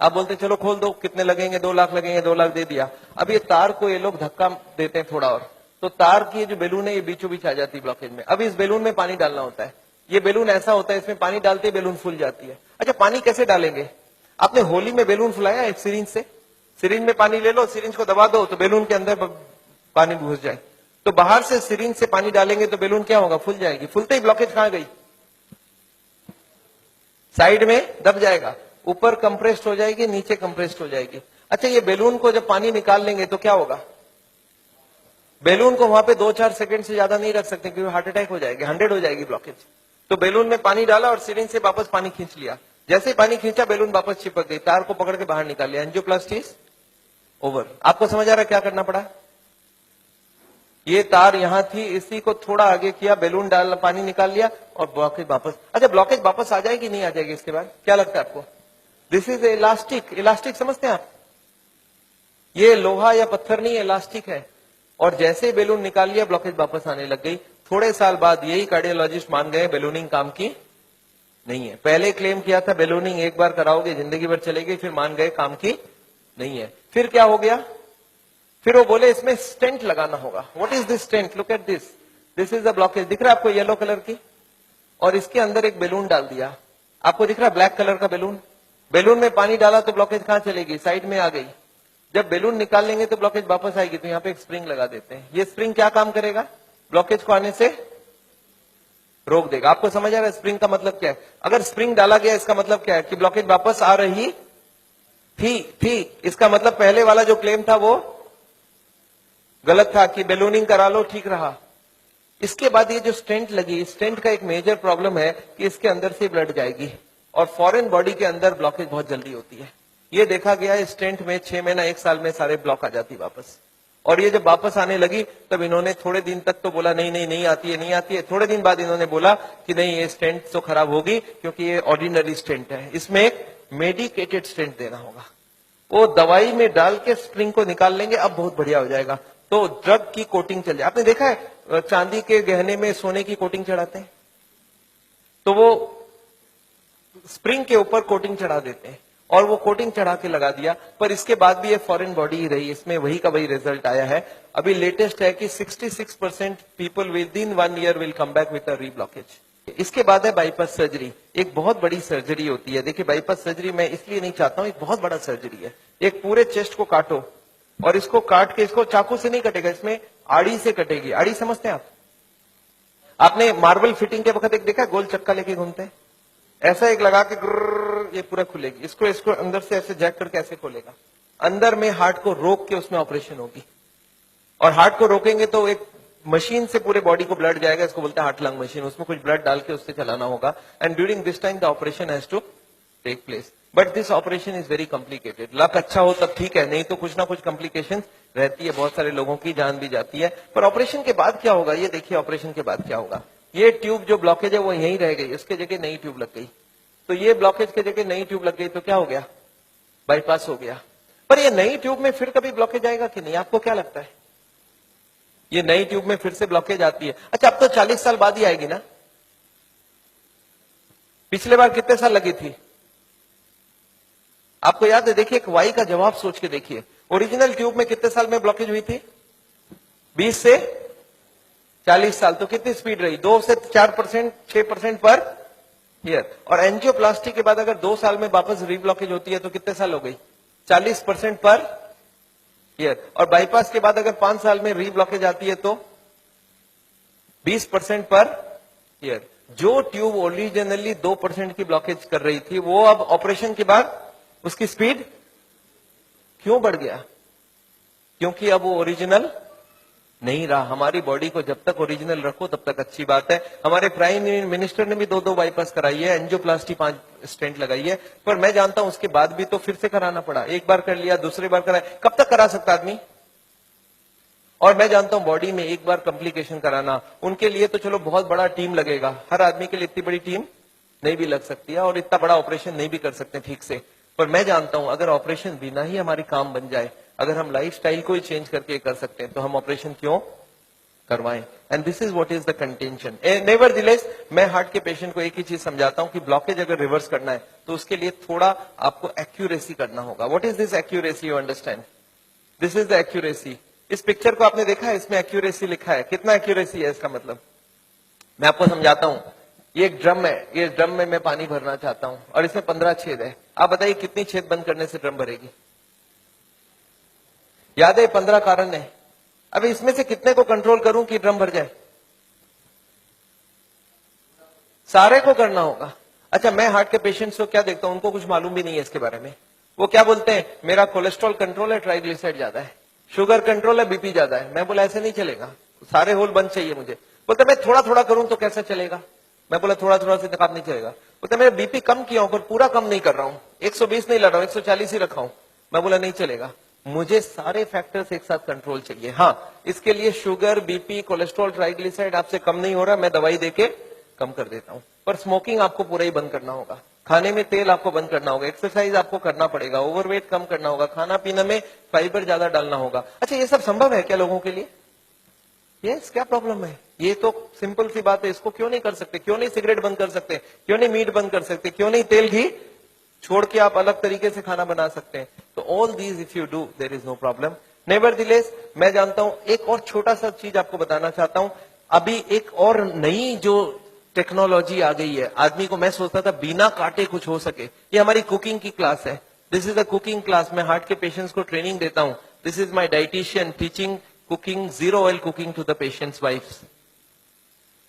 आप बोलते चलो खोल दो, कितने लगेंगे? 2 लाख लगेंगे। 2 लाख दे दिया। अब ये तार को ये लोग धक्का देते हैं थोड़ा और, तो तार की जो बैलून है ये बीचों बीच आ जाती है ब्लॉकेज में। अब इस बैलून में पानी डालना होता है। ये बैलून ऐसा होता है, इसमें पानी डालते ही बैलून फूल जाती है। अच्छा, पानी कैसे डालेंगे? आपने होली में बैलून फुलाया एक सिरिंज से? सिरिंज में पानी ले लो, सिरिंज को दबा दो तो बैलून के अंदर पानी घुस जाए। तो बाहर से सिरिंज से पानी डालेंगे तो बैलून क्या होगा? फूल जाएगी। फूलते ही ब्लॉकेज कहां गई? साइड में दब जाएगा, ऊपर कंप्रेस्ड हो जाएगी, नीचे कंप्रेस्ड हो जाएगी। अच्छा, ये बैलून को जब पानी निकाल लेंगे तो क्या होगा? बैलून को वहां पे 2-4 सेकंड से ज्यादा नहीं रख सकते, क्योंकि हार्ट अटैक हो जाएगी, 100 हो जाएगी ब्लॉकेज। तो बैलून में पानी डाला और सिरिंज से वापस पानी खींच लिया। जैसे ही पानी खींचा, बैलून वापस चिपक गई, तार को पकड़ के बाहर निकाल लिया। Angioplasty is over. आपको समझ आ रहा है क्या करना पड़ा? ये तार यहां थी, इसी को थोड़ा आगे किया, बैलून डाल, पानी निकाल लिया और ब्लॉकेज वापस। अच्छा, ब्लॉकेज वापस आ जाएगी नहीं आ जाएगी इसके बाद? क्या लगता है आपको? This is elastic. इलास्टिक समझते हैं आप? ये लोहा या पत्थर नहीं, इलास्टिक है। और जैसे बैलून निकाल लिया, ब्लॉकेज वापस आने लग गई। थोड़े साल बाद यही कार्डियोलॉजिस्ट मान गए बैलूनिंग काम की नहीं है। पहले क्लेम किया था बैलूनिंग एक बार कराओगे जिंदगी भर चलेगी, फिर मान गए काम की नहीं है। फिर क्या हो गया? फिर वो बोले इसमें स्टेंट लगाना होगा। What is this stent? Look at this, this is the blockage. दिख रहा है आपको येलो कलर की? और इसके अंदर एक बैलून डाल दिया। आपको दिख रहा है ब्लैक कलर का बैलून? बैलून में पानी डाला तो ब्लॉकेज कहां चलेगी? साइड में आ गई। जब बैलून निकाल लेंगे तो ब्लॉकेज वापस आएगी, तो यहाँ पे एक स्प्रिंग लगा देते हैं। ये स्प्रिंग क्या काम करेगा? ब्लॉकेज को आने से रोक देगा। आपको समझ आ रहा है स्प्रिंग का मतलब क्या है? अगर स्प्रिंग डाला गया, इसका मतलब क्या है? कि ब्लॉकेज वापस आ रही थी। इसका मतलब पहले वाला जो क्लेम था वो गलत था, कि बैलूनिंग करा लो ठीक रहा। इसके बाद ये जो स्टेंट लगी, स्टेंट का एक मेजर प्रॉब्लम है कि इसके अंदर से ब्लड जाएगी और फॉरेन बॉडी के अंदर ब्लॉकेज बहुत जल्दी होती है। ये देखा गया है स्टेंट में 6 महीना 1 साल में सारे ब्लॉक आ जाती वापस। और ये जब वापस आने लगी तब इन्होंने थोड़े दिन तक तो बोला नहीं नहीं नहीं आती है नहीं आती है। थोड़े दिन बाद इन्होंने बोला कि नहीं ये स्टेंट तो खराब होगी क्योंकि ये ऑर्डिनरी स्टेंट है, इसमें एक मेडिकेटेड स्टेंट देना होगा। वो दवाई में डाल के स्प्रिंग को निकाल लेंगे, अब बहुत बढ़िया हो जाएगा। तो ड्रग की कोटिंग चल जाए। आपने देखा है चांदी के गहने में सोने की कोटिंग चढ़ाते हैं, तो वो स्प्रिंग के ऊपर कोटिंग चढ़ा देते हैं और वो कोटिंग चढ़ा के लगा दिया, पर इसके बाद भी ये फॉरेन बॉडी ही रही, इसमें वही का वही रिजल्ट आया है। अभी लेटेस्ट है कि 66% people with in 1 year will come back with a reblockage. इसके बाद है बाईपास सर्जरी। एक बहुत बड़ी सर्जरी होती है। देखिए बाईपास सर्जरी मैं इसलिए नहीं चाहता हूं, एक बहुत बड़ा सर्जरी है। एक पूरे चेस्ट को काटो और इसको काट के, इसको चाकू से नहीं कटेगा, इसमें आड़ी से कटेगी। आड़ी समझते हैं आप? आपने मार्बल फिटिंग के वक्त एक देखा गोल चक्का लेके घूमते हैं, ऐसा एक लगा के ये पूरा खुलेगी। इसको अंदर से ऐसे जैक करके ऐसे खोलेगा, अंदर में हार्ट को रोक के उसमें ऑपरेशन होगी। और हार्ट को रोकेंगे तो एक मशीन से पूरे बॉडी को ब्लड जाएगा, इसको बोलते हैं हार्ट लंग मशीन। उसमें कुछ ब्लड डाल के उससे चलाना होगा and during this time the operation has to take place. But this operation is very complicated. Luck अच्छा हो तब ठीक है, नहीं तो कुछ ना कुछ कॉम्प्लिकेशन रहती है, बहुत सारे लोगों की जान भी जाती है। पर ऑपरेशन के बाद क्या होगा ये देखिए, ऑपरेशन के बाद क्या होगा। ये ट्यूब जो ब्लॉकेज है वो यहीं रह गई, उसके जगह नई ट्यूब लग गई। तो ये ब्लॉकेज के जगह नई ट्यूब लग गई तो क्या हो गया, बाईपास हो गया। पर ये नई ट्यूब में फिर कभी ब्लॉकेज आएगा कि नहीं, आपको क्या लगता है? ये नई ट्यूब में फिर से ब्लॉकेज आती है। अच्छा अब तो 40 साल बाद ही आएगी ना, पिछले बार कितने साल लगी थी आपको याद है? देखिए एक वाई का जवाब सोच के देखिए, ओरिजिनल ट्यूब में कितने साल में ब्लॉकेज हुई थी? 20 से 40 साल। तो कितनी स्पीड रही? 2 से 4%, 6% पर ईयर। और एंजियोप्लास्टी के बाद अगर 2 साल में वापस रीब्लॉकेज होती है तो कितने साल हो गई? 40% पर ईयर। और बाईपास के बाद अगर 5 साल में रीब्लॉकेज आती है तो 20% पर ईयर। जो ट्यूब ओरिजिनली 2% की ब्लॉकेज कर रही थी वो अब ऑपरेशन के बाद उसकी स्पीड क्यों बढ़ गया? क्योंकि अब वो ओरिजिनल नहीं रहा। हमारी बॉडी को जब तक ओरिजिनल रखो तब तक अच्छी बात है। हमारे प्राइम मिनिस्टर ने भी 2 बाईपास कराई है, एंजियोप्लास्टी 5 स्टेंट लगाई है। पर मैं जानता हूं उसके बाद भी तो फिर से कराना पड़ा। एक बार कर लिया, दूसरी बार कराया, कब तक करा सकता आदमी? और मैं जानता हूं बॉडी में एक बार कॉम्प्लिकेशन कराना, उनके लिए तो चलो बहुत बड़ा टीम लगेगा। हर आदमी के लिए इतनी बड़ी टीम नहीं भी लग सकती है और इतना बड़ा ऑपरेशन नहीं भी कर सकते ठीक से। पर मैं जानता हूं अगर ऑपरेशन बिना ही हमारी काम बन जाए, अगर हम लाइफस्टाइल को ही चेंज करके कर सकते हैं तो हम ऑपरेशन क्यों करवाएं? And this is what is the contention. Nevertheless मैं हार्ट के पेशेंट को एक ही चीज समझाता हूं कि ब्लॉकेज अगर रिवर्स करना है तो उसके लिए थोड़ा आपको एक्यूरेसी करना होगा। What is this accuracy? You understand? This is the accuracy. इस पिक्चर को आपने देखा है, इसमें एक्यूरेसी लिखा है। कितना एक्यूरेसी है इसका मतलब? मैं आपको समझाता हूं। ये एक ड्रम है, ये ड्रम में मैं पानी भरना चाहता हूं और इसमें 15 छेद है। आप बताइए कितनी छेद बंद करने से ड्रम भरेगी? याद है 15 कारण है। अब इसमें से कितने को कंट्रोल करूं कि ड्रम भर जाए? सारे को करना होगा। अच्छा मैं हार्ट के पेशेंट्स को क्या देखता हूं, उनको कुछ मालूम भी नहीं है इसके बारे में। वो क्या बोलते हैं, मेरा कोलेस्ट्रॉल कंट्रोल है, ट्राइग्लिसराइड ज्यादा है, शुगर कंट्रोल है, बीपी ज्यादा है। मैं बोला ऐसे नहीं चलेगा, सारे होल बंद चाहिए मुझे। बोलते मैं थोड़ा थोड़ा करूं तो कैसा चलेगा? मैं बोला थोड़ा थोड़ा से काम नहीं चलेगा। बोलते मेरा बीपी कम किया हूं पर पूरा कम नहीं कर रहा हूं, 120 नहीं ला रहा हूं, 140 ही रखा हूं। मैं बोला नहीं चलेगा, मुझे सारे फैक्टर्स एक साथ कंट्रोल चाहिए। हाँ इसके लिए शुगर, बीपी, कोलेस्ट्रॉल, ट्राइग्लिसराइड आपसे कम नहीं हो रहा, मैं दवाई देके कम कर देता हूं। पर स्मोकिंग आपको पूरा ही बंद करना होगा, खाने में तेल आपको बंद करना होगा, एक्सरसाइज आपको करना पड़ेगा, ओवरवेट कम करना होगा, खाना पीने में फाइबर ज्यादा डालना होगा। अच्छा ये सब संभव है क्या लोगों के लिए? यस, क्या प्रॉब्लम है? ये तो सिंपल सी बात है, इसको क्यों नहीं कर सकते? क्यों नहीं सिगरेट बंद कर सकते? क्यों नहीं मीट बंद कर सकते? क्यों नहीं तेल घी छोड़ के आप अलग तरीके से खाना बना सकते हैं? तो all these if you do there is no problem. Nevertheless मैं जानता हूं, एक और छोटा सा चीज आपको बताना चाहता हूं। अभी एक और नई जो टेक्नोलॉजी आ गई है, आदमी को मैं सोचता था बिना काटे कुछ हो सके। ये हमारी कुकिंग की क्लास है, this is a cooking class. मैं हार्ट के पेशेंट्स को ट्रेनिंग देता हूं। This is my dietitian teaching cooking, 0 oil cooking to the patients wives.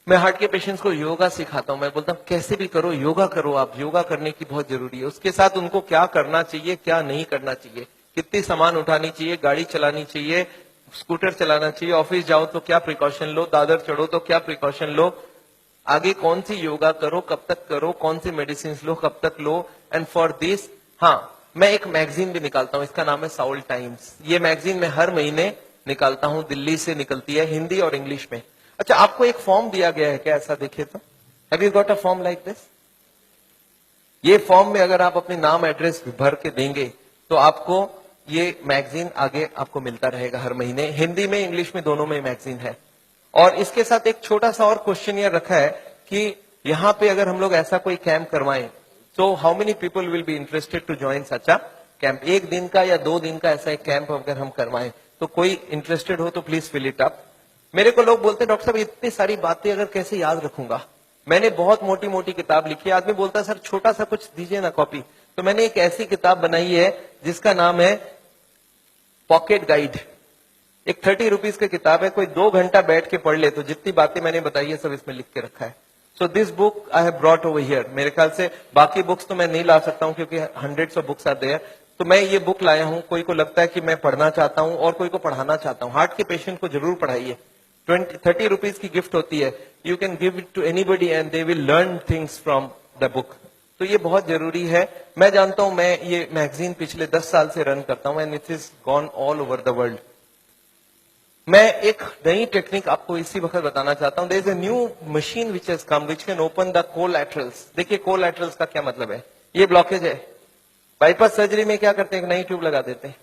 मैं हार्ट के पेशेंट्स को योगा सिखाता हूं। मैं बोलता हूं कैसे भी करो, योगा करो, आप योगा करने की बहुत जरूरी है। उसके साथ उनको क्या करना चाहिए, क्या नहीं करना चाहिए, कितनी सामान उठानी चाहिए, गाड़ी चलानी चाहिए, स्कूटर चलाना चाहिए, ऑफिस जाओ तो क्या प्रिकॉशन लो, दादर चढ़ो तो क्या प्रिकॉशन लो, आगे कौन सी योगा करो, कब तक करो, कौन सी मेडिसिन लो, कब तक लो, एंड फॉर दिस हाँ मैं एक मैगजीन भी निकालता हूं, इसका नाम है साउल टाइम्स। ये मैगजीन मैं हर महीने निकालता हूं, दिल्ली से निकलती है, हिंदी और इंग्लिश में। अच्छा, आपको एक फॉर्म दिया गया है क्या, ऐसा देखे तो? Have you got a form like this? ये फॉर्म में अगर आप अपने नाम एड्रेस भर के देंगे तो आपको ये मैगजीन आगे आपको मिलता रहेगा हर महीने, हिंदी में इंग्लिश में दोनों में मैगजीन है। और इसके साथ एक छोटा सा और क्वेश्चन ये रखा है कि यहाँ पे अगर हम लोग ऐसा कोई कैंप करवाएं तो how many people will be interested to join such a camp? 1 दिन का या 2 दिन का ऐसा एक कैंप अगर हम करवाएं तो कोई इंटरेस्टेड हो तो प्लीज फिल इट अप। मेरे को लोग बोलते हैं डॉक्टर साहब इतनी सारी बातें अगर कैसे याद रखूंगा, मैंने बहुत मोटी मोटी किताब लिखी है। आदमी बोलता है सर छोटा सा कुछ दीजिए ना कॉपी, तो मैंने एक ऐसी किताब बनाई है जिसका नाम है पॉकेट गाइड। एक 30 रुपीज की किताब है, कोई 2 घंटा बैठ के पढ़ ले तो जितनी बातें मैंने बताई है सब इसमें लिख के रखा है। So this book I have brought over here. मेरे ख्याल से बाकी बुक्स तो मैं नहीं ला सकता हूं क्योंकि hundreds of books are there, तो मैं ये बुक लाया हूं। कोई को लगता है कि मैं पढ़ना चाहता हूं और कोई को पढ़ाना चाहता हूं, हार्ट के पेशेंट को जरूर पढ़ाइए। 30 रुपीज की गिफ्ट होती है, you can give it to anybody and they will learn things from the book. तो ये बहुत जरूरी है। मैं जानता हूं, मैं ये मैगजीन पिछले 10 साल से रन करता हूं and it is gone all over the world. मैं एक नई टेक्निक आपको इसी वक्त बताना चाहता हूं। There is a new machine which has come which can open the collaterals. देखिए कोलैटरल्स का क्या मतलब है, ये ब्लॉकेज है। बाईपास सर्जरी में क्या करते हैं, एक नई ट्यूब लगा देते हैं।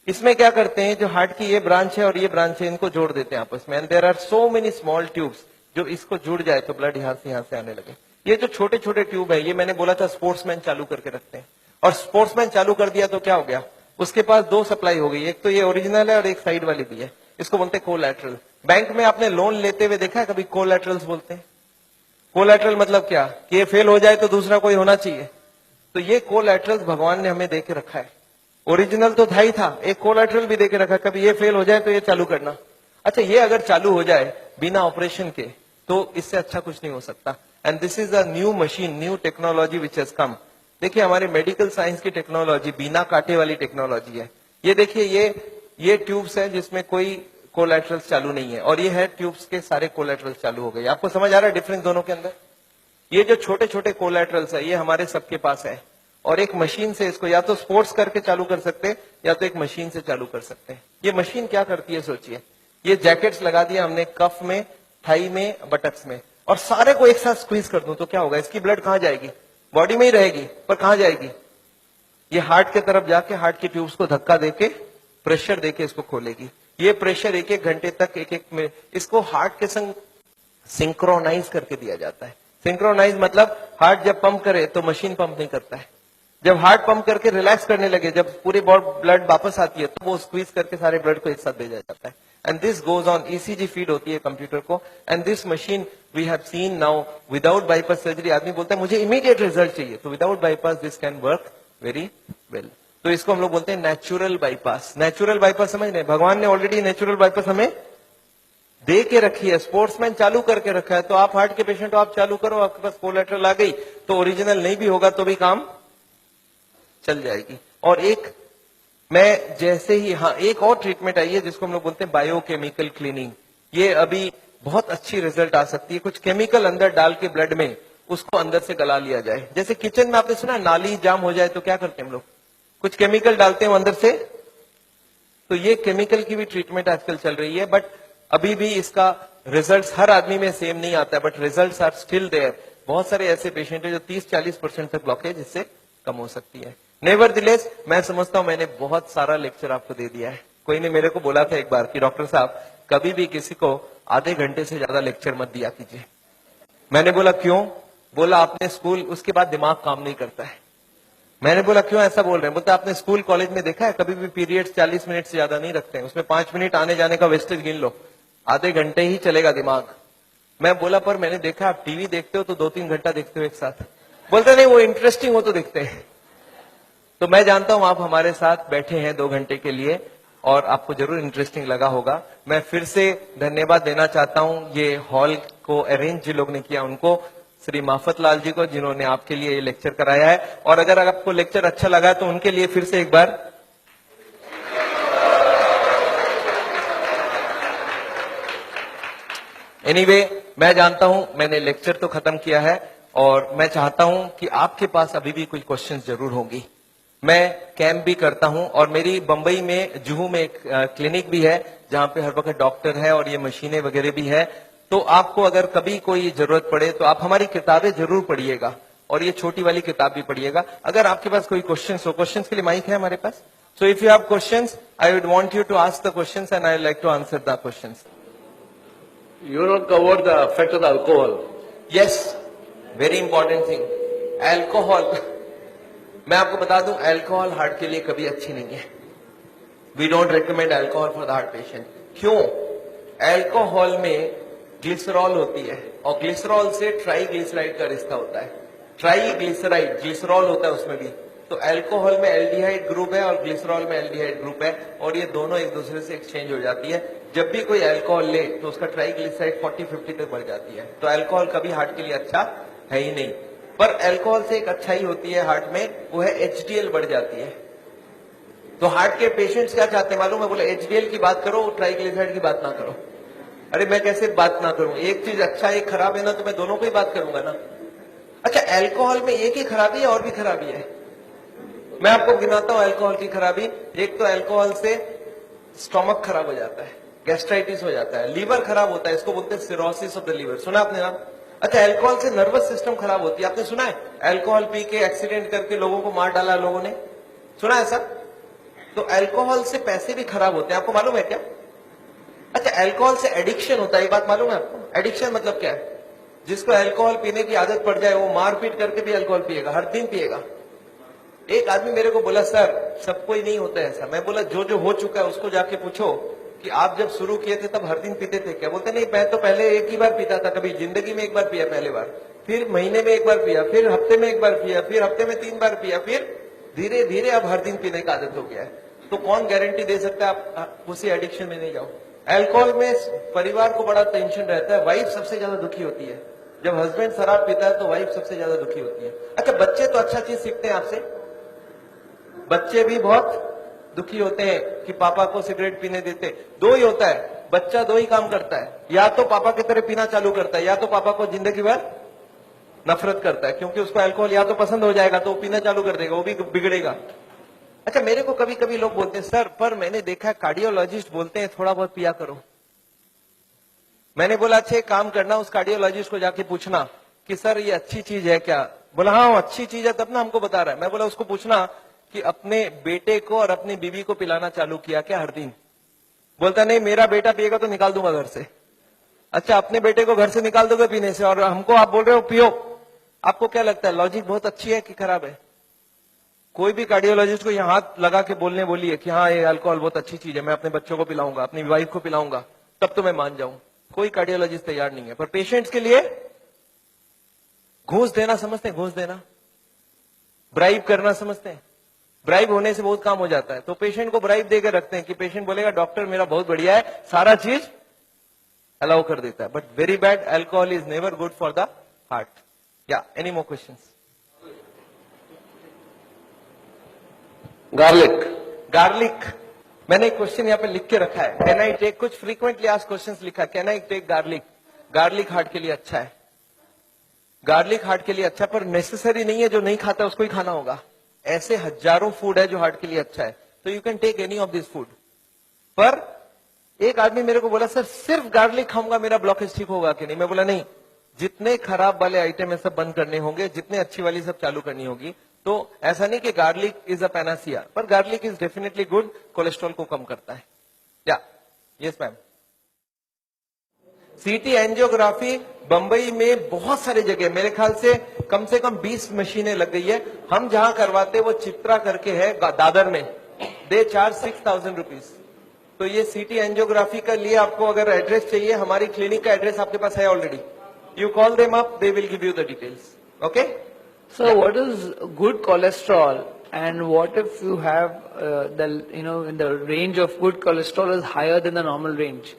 इसमें क्या करते हैं, जो हार्ट की ये ब्रांच है और ये ब्रांच है इनको जोड़ देते हैं आपस में, and there are so many small tubes, जो इसको जुड़ जाए तो ब्लड यहां से आने लगे। ये जो छोटे छोटे ट्यूब है, ये मैंने बोला था स्पोर्ट्समैन चालू करके रखते हैं, और स्पोर्ट्समैन चालू कर दिया तो क्या हो गया, उसके पास 2 सप्लाई हो गई, एक तो ये ओरिजिनल है और एक साइड वाली भी है। इसको बोलते हैं कोलैटरल। बैंक में आपने लोन लेते हुए देखा है कभी कोलैटरल्स बोलते हैं? कोलैटरल मतलब क्या, कि ये फेल हो जाए तो दूसरा कोई होना चाहिए। तो ये कोलैटरल्स भगवान ने हमें दे के रखा है। ओरिजिनल तो था ही था, एक कोलैटरल भी देके रखा, कभी ये फेल हो जाए तो ये चालू करना। अच्छा, ये अगर चालू हो जाए बिना ऑपरेशन के तो इससे अच्छा कुछ नहीं हो सकता। And this is a new machine, new technology which has कम। देखिए हमारे मेडिकल साइंस की टेक्नोलॉजी बिना कांटे वाली टेक्नोलॉजी है। ये देखिए ये ट्यूब्स है जिसमें कोई कोलैटरल्स चालू नहीं है, और ये है ट्यूब्स के सारे कोलैटरल्स चालू हो गए। आपको समझ आ रहा है डिफरेंस दोनों के अंदर? ये जो छोटे छोटे कोलैटरल्स है ये हमारे सबके पास है, और एक मशीन से इसको या तो स्पोर्ट्स करके चालू कर सकते हैं या तो एक मशीन से चालू कर सकते हैं। ये मशीन क्या करती है सोचिए, ये जैकेट्स लगा दिया हमने कफ में, थाई में, बटक्स में, और सारे को एक साथ स्क्वीज कर दूं तो क्या होगा, इसकी ब्लड कहां जाएगी, बॉडी में ही रहेगी पर कहां जाएगी, ये हार्ट की तरफ जाके हार्ट की ट्यूब्स को धक्का देके प्रेशर देके इसको खोलेगी। ये प्रेशर 1-1 घंटे तक एक में इसको हार्ट के संग सिंक्रोनाइज करके दिया जाता है। सिंक्रोनाइज मतलब हार्ट जब पंप करे तो मशीन पंप नहीं करता है, जब हार्ट पंप करके रिलैक्स करने लगे, जब पूरी ब्लड वापस आती है तो वो स्क्वीज करके सारे ब्लड को एक साथ भेजा जाता है। And this goes on, ECG feed होती है कंप्यूटर को, and this machine we have seen now without bypass surgery. आदमी बोलता है मुझे इमीडिएट रिजल्ट चाहिए, तो without bypass this can work very well. तो इसको हम लोग बोलते हैं नेचुरल बाईपास। नेचुरल बाईपास समझ रहे, भगवान ने ऑलरेडी नेचुरल बाईपास हमें दे के रखी है, स्पोर्ट्समैन चालू करके रखा है। तो आप हार्ट के पेशेंट हो, आप चालू करो, आपके पास कोलैटरल आ गई तो ओरिजिनल नहीं भी होगा तो भी काम चल जाएगी। और एक मैं जैसे ही, हाँ एक और ट्रीटमेंट आई है जिसको हम लोग बोलते हैं बायोकेमिकल क्लीनिंग। ये अभी बहुत अच्छी रिजल्ट आ सकती है। कुछ केमिकल अंदर डाल के ब्लड में उसको अंदर से गला लिया जाए। जैसे किचन में आपने सुना नाली जाम हो जाए तो क्या करते हैं हम लोग, कुछ केमिकल डालते हैं अंदर से, तो ये केमिकल की भी ट्रीटमेंट आजकल चल रही है। बट अभी भी इसका रिजल्ट हर आदमी में सेम नहीं आता है, but result are still there. बहुत सारे ऐसे पेशेंट है जो 30-40% तक ब्लॉकेज इससे कम हो सकती है। नेवरदिलेस मैं समझता हूं मैंने बहुत सारा लेक्चर आपको दे दिया है। कोई ने मेरे को बोला था एक बार कि डॉक्टर साहब कभी भी किसी को आधे घंटे से ज्यादा लेक्चर मत दिया कीजिए। मैंने बोला क्यों, बोला आपने स्कूल, उसके बाद दिमाग काम नहीं करता है। मैंने बोला क्यों ऐसा बोल रहे हैं, बोलते आपने स्कूल कॉलेज में देखा है कभी भी पीरियड्स 40 मिनट से ज्यादा नहीं रखते हैं, उसमें 5 मिनट आने जाने का वेस्टेज गिन लो, आधे घंटे ही चलेगा दिमाग। मैं बोला पर मैंने देखा आप टीवी देखते हो तो 2-3 घंटा देखते हो एक साथ। बोलते नहीं वो इंटरेस्टिंग हो तो देखते हैं। तो मैं जानता हूं आप हमारे साथ बैठे हैं 2 घंटे के लिए और आपको जरूर इंटरेस्टिंग लगा होगा। मैं फिर से धन्यवाद देना चाहता हूं ये हॉल को अरेंज जिन लोग ने किया उनको, श्री माफत लाल जी को जिन्होंने आपके लिए ये लेक्चर कराया है। और अगर आपको लेक्चर अच्छा लगा तो उनके लिए फिर से एक बार एनीवे मैं जानता हूं मैंने लेक्चर तो खत्म किया है और मैं चाहता हूं कि आपके पास अभी भी कुछ क्वेश्चंस जरूर होंगी। मैं कैंप भी करता हूं और मेरी बंबई में जुहू में एक क्लिनिक भी है जहां पे हर वक्त डॉक्टर है और ये मशीनें वगैरह भी है। तो आपको अगर कभी कोई जरूरत पड़े तो आप हमारी किताबें जरूर पढ़िएगा और ये छोटी वाली किताब भी पढ़िएगा। अगर आपके पास कोई क्वेश्चंस हो, क्वेश्चंस के लिए माइक है हमारे पास। So if you have questions I would want you to ask the questions and I would like to answer the questions. You not covered the effect of the alcohol. Yes, very important thing, alcohol. मैं आपको बता दूं alcohol heart के लिए कभी अच्छी नहीं है। We don't recommend alcohol for the heart patient. क्यों? अल्कोहल में ग्लिसरॉल होती है और ग्लिसरॉल से ट्राईग्लिसराइड का रिश्ता होता है। ट्राईग्लिसराइड ग्लिसरॉल होता है उसमें भी। तो अल्कोहल में एल्डिहाइड ग्रुप है और ग्लिसरॉल में एल्डिहाइड ग्रुप है और ये दोनों एक दूसरे से एक्सचेंज हो जाती है। जब भी कोई अल्कोहल ले तो उसका ट्राईग्लिसराइड 40-50 तक बढ़ जाती है। तो अल्कोहल कभी हार्ट के लिए अच्छा है ही नहीं। पर अल्कोहल से एक अच्छाई होती है हार्ट में, वो है एचडीएल बढ़ जाती है। तो हार्ट के पेशेंट्स क्या चाहते हैं मालूम है? बोले एचडीएल की बात करो, ट्राईग्लिसराइड की बात ना करो। अरे मैं कैसे बात ना करूं? एक चीज अच्छा एक खराब है ना, तो मैं दोनों को ही बात करूंगा ना। अच्छा, अल्कोहल में एक ही खराबी है और भी खराबी है। मैं आपको गिनाता हूं अल्कोहल की खराबी। एक तो अल्कोहल से स्टोमक खराब हो जाता है, गैस्ट्राइटिस हो जाता है, लीवर खराब होता है, इसको बोलते हैं सिरोसिस ऑफ द लीवर। सुना आपने नाम? अच्छा, अल्कोहल से नर्वस सिस्टम खराब होती है। आपने सुना है अल्कोहल पी के एक्सीडेंट करके लोगों को मार डाला लोगों ने? सुना है सर? तो अल्कोहल से पैसे भी खराब होते हैं, आपको मालूम है क्या? अच्छा, अल्कोहल से एडिक्शन होता है, ये बात मालूम है आपको? एडिक्शन मतलब क्या है? जिसको अल्कोहल पीने की आदत पड़ जाए वो मारपीट करके भी अल्कोहल पिएगा, हर दिन पिएगा। एक आदमी मेरे को बोला सर सबको ही नहीं होता है ऐसा। मैं बोला जो जो हो चुका है उसको जाके पूछो कि आप जब शुरू किए थे तब हर दिन पीते थे क्या? बोलते नहीं, मैं तो पहले एक ही बार पीता था, कभी जिंदगी में एक बार पिया पहले बार, फिर महीने में एक बार पिया, फिर हफ्ते में एक बार पिया, फिर हफ्ते में 3 बार पिया, फिर धीरे धीरे अब हर दिन पीने का आदत हो गया है। तो कौन गारंटी दे सकता है आप उसी एडिक्शन में नहीं जाओ? अल्कोहल में परिवार को बड़ा टेंशन रहता है, वाइफ सबसे ज्यादा दुखी होती है। जब हस्बैंड शराब पीता है तो वाइफ सबसे ज्यादा दुखी होती है। अच्छा, बच्चे तो अच्छा चीज सीखते हैं आपसे, बच्चे भी बहुत दुखी होते हैं कि पापा को सिगरेट पीने देते। दो ही होता है, बच्चा दो ही काम करता है, या तो पापा की तरह पीना चालू करता है या तो पापा को जिंदगी भर नफरत करता है, क्योंकि उसको अल्कोहल या तो पसंद हो जाएगा तो वो पीना चालू कर देगा, वो भी बिगड़ेगा। अच्छा, मेरे को कभी कभी लोग बोलते हैं सर पर मैंने देखा है कार्डियोलॉजिस्ट बोलते हैं थोड़ा बहुत पिया करो। मैंने बोला अच्छा एक काम करना, उस कार्डियोलॉजिस्ट को जाके पूछना कि सर ये अच्छी चीज है क्या? बोला हाँ अच्छी चीज है तब ना हमको बता रहा है। मैं बोला उसको पूछना कि अपने बेटे को और अपनी बीवी को पिलाना चालू किया क्या हर दिन? बोलता नहीं, मेरा बेटा पिएगा तो निकाल दूंगा घर से। अच्छा, अपने बेटे को घर से निकाल दोगे पीने से और हमको आप बोल रहे हो पियो? आपको क्या लगता है लॉजिक बहुत अच्छी है कि खराब है? कोई भी कार्डियोलॉजिस्ट को यहाँ हाथ लगा के बोलने बोलिए कि हाँ ये अल्कोहल बहुत अच्छी चीज है, मैं अपने बच्चों को पिलाऊंगा, अपनी वाइफ को पिलाऊंगा, तब तो मैं मान जाऊं। कोई कार्डियोलॉजिस्ट तैयार नहीं है। पर पेशेंट्स के लिए घूस देना समझते हैं? घूस देना, ब्राइब करना समझते हैं? ब्राइब होने से बहुत काम हो जाता है। तो पेशेंट को ब्राइब देकर रखते हैं कि पेशेंट बोलेगा डॉक्टर मेरा बहुत बढ़िया है, सारा चीज अलाउ कर देता है। But very bad, alcohol is never good for the heart. या एनी मोर क्वेश्चंस? गार्लिक, मैंने एक क्वेश्चन यहाँ पे लिख के रखा है, कैन आई टेक, कुछ फ्रीक्वेंटली आस्क्ड क्वेश्चंस लिखा है, can I take garlic? Garlic heart के लिए अच्छा है, गार्लिक हार्ट के लिए अच्छा, पर नेसेसरी नहीं है जो नहीं खाता उसको ही खाना होगा। ऐसे हजारों फूड है जो हार्ट के लिए अच्छा है, तो you can take any of this food. पर एक आदमी मेरे को बोला सर सिर्फ गार्लिक खाऊंगा मेरा ब्लॉकेज ठीक होगा कि नहीं? मैं बोला नहीं, जितने खराब वाले आइटम है सब बंद करने होंगे, जितने अच्छी वाली सब चालू करनी होगी। तो ऐसा नहीं कि गार्लिक इज अ पैनासिया, पर garlic is definitely good, cholesterol को कम करता है। या yes ma'am. CT angiography Bambai में बहुत सारी जगह, मेरे ख्याल से कम 20 मशीनें लग गई है। हम जहां करवाते वो चित्रा करके है दादर में, दे चार्ज 6,000 रुपीज। तो ये सीटी एंजियोग्राफी का लिए आपको अगर एड्रेस चाहिए, हमारी क्लिनिक का एड्रेस आपके पास है already, you call them up, they will give you the details. Okay So what is good cholesterol, and what if you have in the range of good cholesterol is higher than the normal range?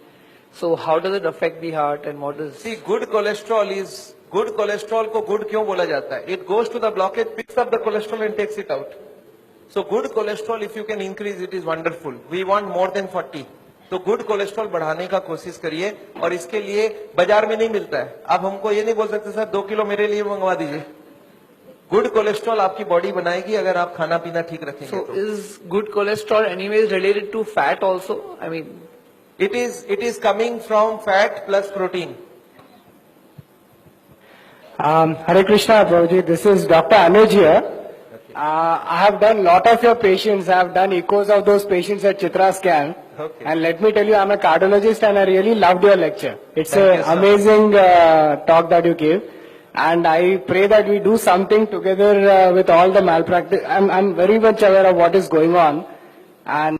So how does it affect the heart, and what is? See, good cholesterol को good क्यों बोला जाता है? It goes to the blockage, picks up the cholesterol and takes it out. So good cholesterol if you can increase it is wonderful. We want more than 40. तो good cholesterol बढ़ाने का कोशिश करिए, और इसके लिए बाजार में नहीं मिलता है। आप हमको ये नहीं बोल सकते सर 2 किलो मेरे लिए मंगवा दीजिए। गुड कोलेस्ट्रॉल आपकी बॉडी बनाएगी अगर आप खाना पीना ठीक रखेंगे So तो। is good cholesterol anyways related to fat also? I mean, It is coming from fat plus protein. Hare Krishna, Prabhuji. This is Dr. Anuj here. I have done lot of your patients. I have done echoes of those patients at Chitra Scan. Okay. And let me tell you, I'm a cardiologist and I really loved your lecture. It's Thank you, an sir. amazing talk that you gave. And I pray that we do something together with all the malpractice. I'm very much aware of what is going on. And